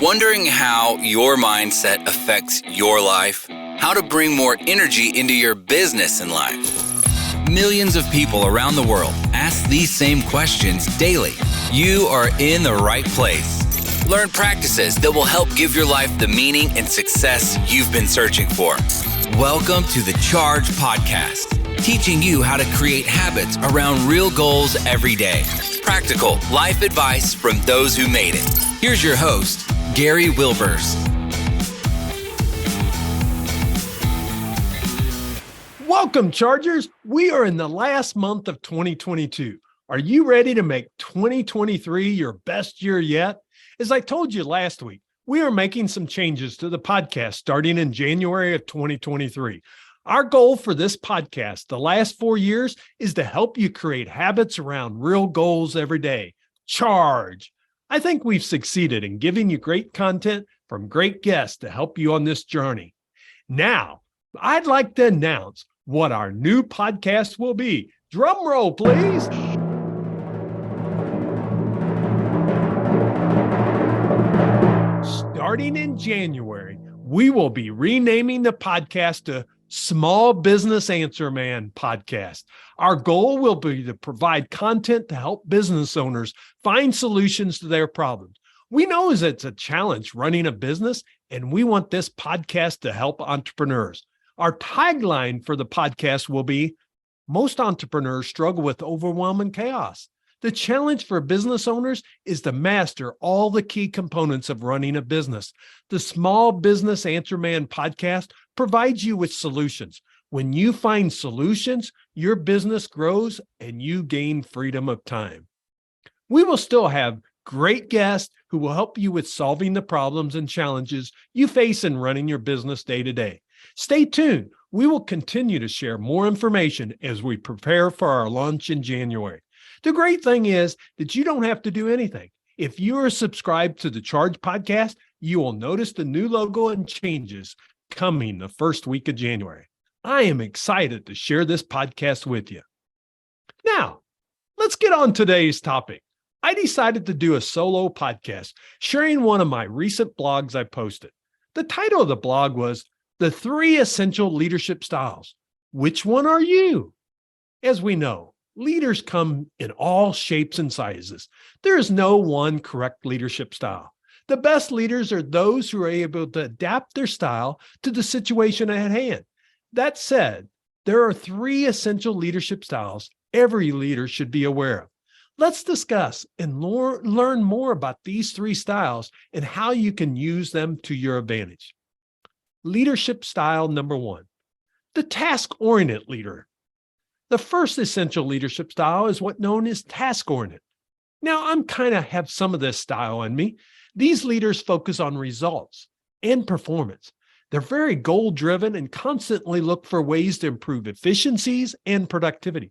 Wondering how your mindset affects your life? How to bring more energy into your business and life? Millions of people around the world ask these same questions daily. You are in the right place. Learn practices that will help give your life the meaning and success you've been searching for. Welcome to the Charge Podcast, teaching you how to create habits around real goals every day. Practical life advice from those who made it. Here's your host, Gary Wilbers. Welcome, Chargers. We are in the last month of 2022. Are you ready to make 2023 your best year yet? As I told you last week, we are making some changes to the podcast starting in January of 2023. Our goal for this podcast, the last 4 years, is to help you create habits around real goals every day. Charge. I think we've succeeded in giving you great content from great guests to help you on this journey. Now, I'd like to announce what our new podcast will be. Drum roll, please. Starting in January, we will be renaming the podcast to Small Business Answer Man Podcast. Our goal will be to provide content to help business owners find solutions to their problems. We know that it's a challenge running a business, and we want this podcast to help entrepreneurs. Our tagline for the podcast will be, most entrepreneurs struggle with overwhelm and chaos. The challenge for business owners is to master all the key components of running a business. The Small Business Answer Man podcast provides you with solutions. When you find solutions, your business grows and you gain freedom of time. We will still have great guests who will help you with solving the problems and challenges you face in running your business day to day. Stay tuned. We will continue to share more information as we prepare for our launch in January. The great thing is that you don't have to do anything. If you are subscribed to the Charge Podcast, you will notice the new logo and changes coming the first week of January. I am excited to share this podcast with you. Now, let's get on today's topic. I decided to do a solo podcast, sharing one of my recent blogs I posted. The title of the blog was The 3 Essential Leadership Styles. Which one are you? As we know, leaders come in all shapes and sizes. There is no one correct leadership style. The best leaders are those who are able to adapt their style to the situation at hand. That said, there are 3 essential leadership styles every leader should be aware of. Let's discuss and learn more about these 3 styles and how you can use them to your advantage. Leadership style number 1, the task-oriented leader. The first essential leadership style is what's known as task-oriented. Now, I'm kind of have some of this style in me. These leaders focus on results and performance. They're very goal-driven and constantly look for ways to improve efficiencies and productivity.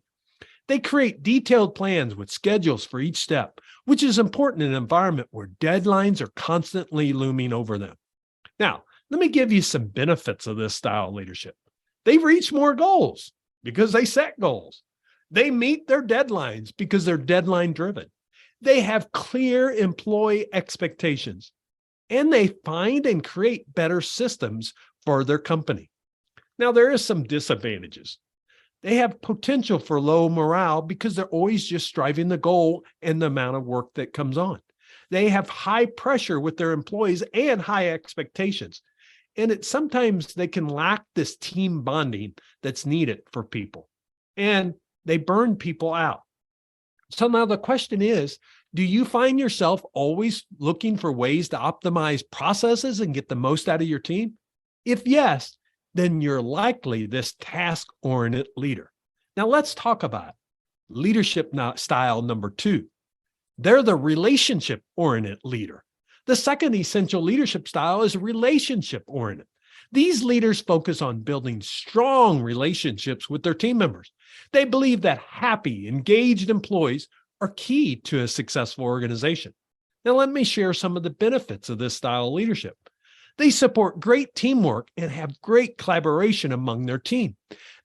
They create detailed plans with schedules for each step, which is important in an environment where deadlines are constantly looming over them. Now, let me give you some benefits of this style of leadership. They reach more goals because they set goals. They meet their deadlines because they're deadline driven. They have clear employee expectations, and they find and create better systems for their company. Now, there is some disadvantages. They have potential for low morale because they're always just striving the goal and the amount of work that comes on. They have high pressure with their employees and high expectations. And sometimes they can lack this team bonding that's needed for people. And they burn people out. So now the question is, do you find yourself always looking for ways to optimize processes and get the most out of your team? If yes, then you're likely this task-oriented leader. Now let's talk about leadership style number 2. They're the relationship-oriented leader. The second essential leadership style is relationship-oriented. These leaders focus on building strong relationships with their team members. They believe that happy, engaged employees are key to a successful organization. Now, let me share some of the benefits of this style of leadership. They support great teamwork and have great collaboration among their team.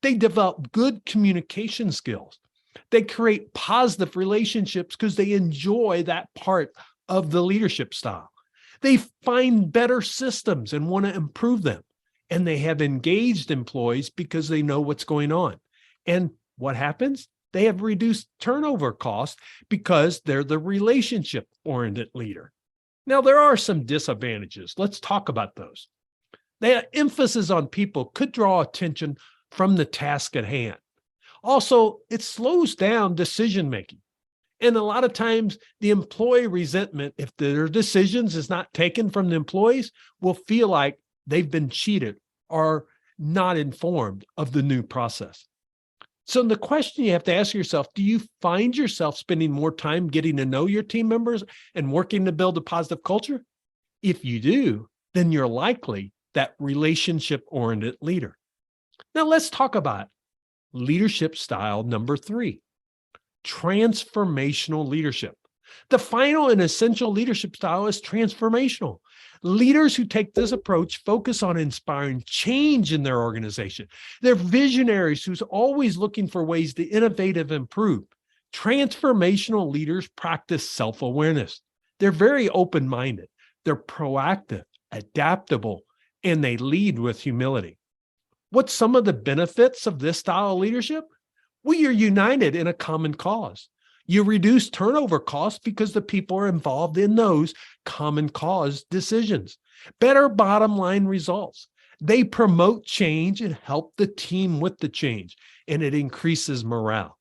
They develop good communication skills. They create positive relationships because they enjoy that part of the leadership style. They find better systems and want to improve them. And they have engaged employees because they know what's going on. And what happens? They have reduced turnover costs because they're the relationship-oriented leader. Now, there are some disadvantages. Let's talk about those. The emphasis on people could draw attention from the task at hand. Also, it slows down decision-making. And a lot of times, the employee resentment, if their decisions is not taken from the employees, will feel like they've been cheated or not informed of the new process. So the question you have to ask yourself, do you find yourself spending more time getting to know your team members and working to build a positive culture? If you do, then you're likely that relationship-oriented leader. Now let's talk about leadership style number 3, transformational leadership. The final and essential leadership style is transformational. Leaders who take this approach focus on inspiring change in their organization. They're visionaries who's always looking for ways to innovate and improve. Transformational leaders practice self-awareness. They're very open-minded. They're proactive, adaptable, and they lead with humility. What's some of the benefits of this style of leadership? Well, you're united in a common cause. You reduce turnover costs because the people are involved in those common cause decisions. Better bottom line results. They promote change and help the team with the change, and it increases morale.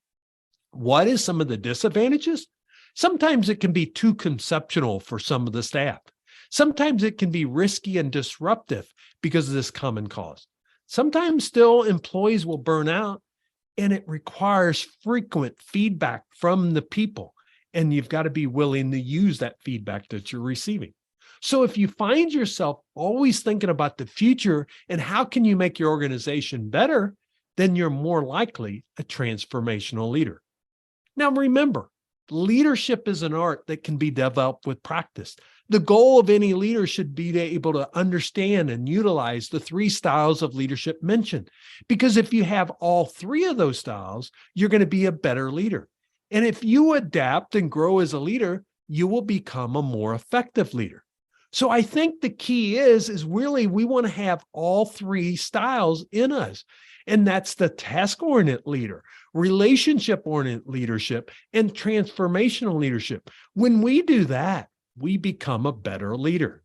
What is some of the disadvantages? Sometimes it can be too conceptual for some of the staff. Sometimes it can be risky and disruptive because of this common cause. Sometimes still employees will burn out, and it requires frequent feedback from the people. And you've got to be willing to use that feedback that you're receiving. So if you find yourself always thinking about the future and how can you make your organization better, then you're more likely a transformational leader. Now remember, leadership is an art that can be developed with practice. The goal of any leader should be to able to understand and utilize the 3 styles of leadership mentioned. Because if you have all 3 of those styles, you're going to be a better leader. And if you adapt and grow as a leader, you will become a more effective leader. So I think the key is really we want to have all 3 styles in us. And that's the task-oriented leader, relationship-oriented leadership, and transformational leadership. When we do that, we become a better leader.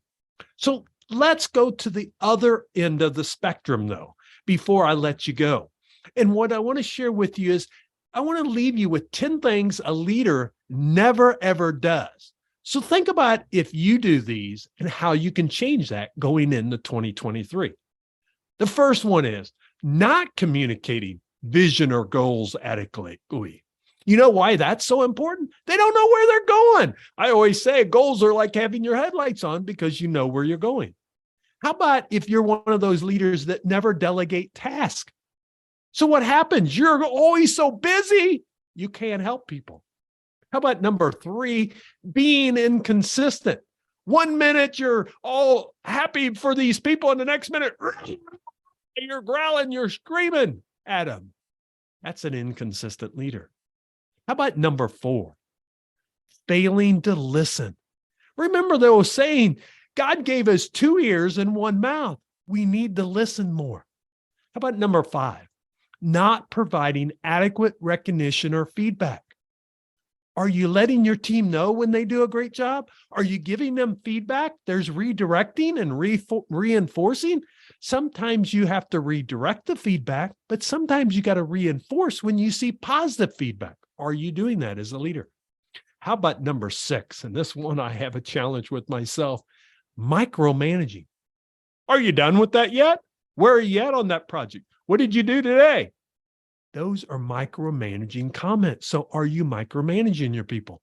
So let's go to the other end of the spectrum, though, before I let you go. And what I want to share with you is I want to leave you with 10 things a leader never, ever does. So think about if you do these and how you can change that going into 2023. The first one is not communicating vision or goals adequately. You know why that's so important? They don't know where they're going. I always say goals are like having your headlights on because you know where you're going. How about if you're one of those leaders that never delegate tasks? So what happens? You're always so busy, you can't help people. How about number 3, being inconsistent? 1 minute you're all happy for these people, and the next minute you're growling, you're screaming at them. That's an inconsistent leader. How about number 4? Failing to listen. Remember the old saying, God gave us 2 ears and 1 mouth. We need to listen more. How about number 5? Not providing adequate recognition or feedback. Are you letting your team know when they do a great job? Are you giving them feedback? There's redirecting and reinforcing. Sometimes you have to redirect the feedback, but sometimes you got to reinforce when you see positive feedback. Are you doing that as a leader? How about number 6? And this one I have a challenge with myself, micromanaging. Are you done with that yet? Where are you at on that project? What did you do today? Those are micromanaging comments. So are you micromanaging your people?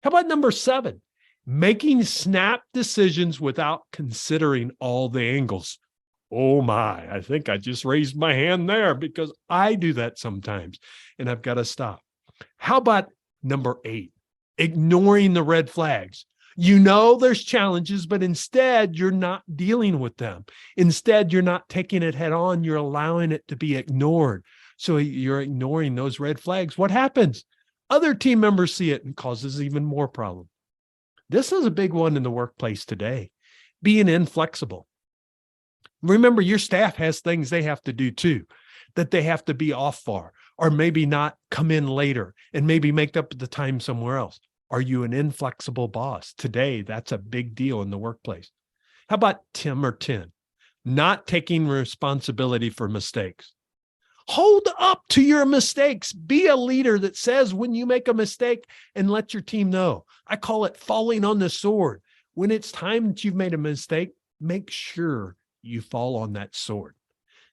How about number 7? Making snap decisions without considering all the angles. Oh my, I think I just raised my hand there because I do that sometimes and I've got to stop. How about number 8? Ignoring the red flags. You know there's challenges, but instead you're not dealing with them. Instead, you're not taking it head on. You're allowing it to be ignored. So you're ignoring those red flags. What happens? Other team members see it and causes even more problem. This is a big one in the workplace today. Being inflexible. Remember, your staff has things they have to do too, that they have to be off for, or maybe not come in later and maybe make up the time somewhere else. Are you an inflexible boss? Today, that's a big deal in the workplace. How about 10 or 10? Not taking responsibility for mistakes. Hold up to your mistakes. Be a leader that says when you make a mistake and let your team know. I call it falling on the sword. When it's time that you've made a mistake, make sure you fall on that sword.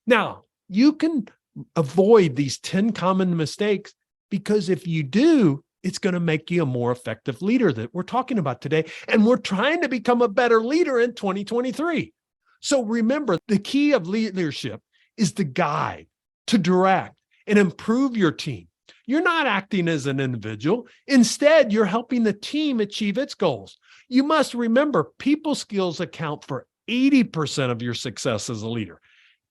Now, you can avoid these 10 common mistakes because if you do, it's going to make you a more effective leader that we're talking about today. And we're trying to become a better leader in 2023. So remember, the key of leadership is to guide, to direct, and improve your team. You're not acting as an individual. Instead, you're helping the team achieve its goals. You must remember, people skills account for 80% of your success as a leader.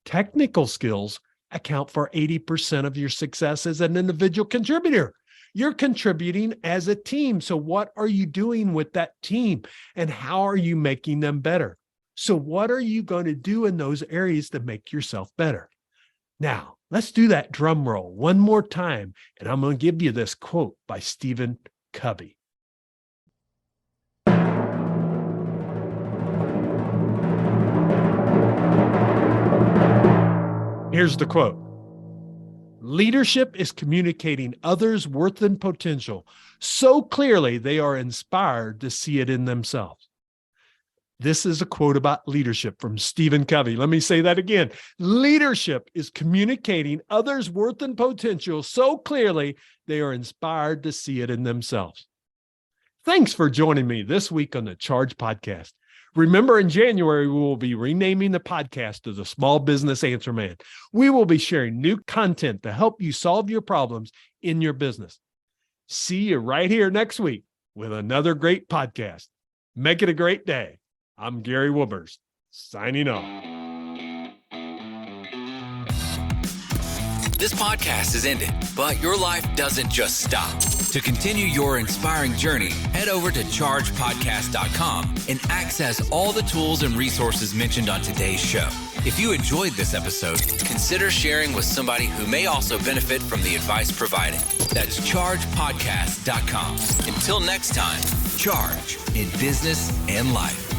Technical skills account for 80% of your success as an individual contributor. You're contributing as a team. So what are you doing with that team? And how are you making them better? So what are you going to do in those areas to make yourself better? Now, let's do that drum roll one more time. And I'm going to give you this quote by Stephen Covey. Here's the quote. Leadership is communicating others' worth and potential so clearly they are inspired to see it in themselves. This is a quote about leadership from Stephen Covey. Let me say that again. Leadership is communicating others' worth and potential so clearly they are inspired to see it in themselves. Thanks for joining me this week on the Charge Podcast. Remember, in January, we will be renaming the podcast to the Small Business Answer Man. We will be sharing new content to help you solve your problems in your business. See you right here next week with another great podcast. Make it a great day. I'm Gary Wilbers, signing off. This podcast is ended, but your life doesn't just stop. To continue your inspiring journey, head over to chargepodcast.com and access all the tools and resources mentioned on today's show. If you enjoyed this episode, consider sharing with somebody who may also benefit from the advice provided. That's chargepodcast.com. Until next time, charge in business and life.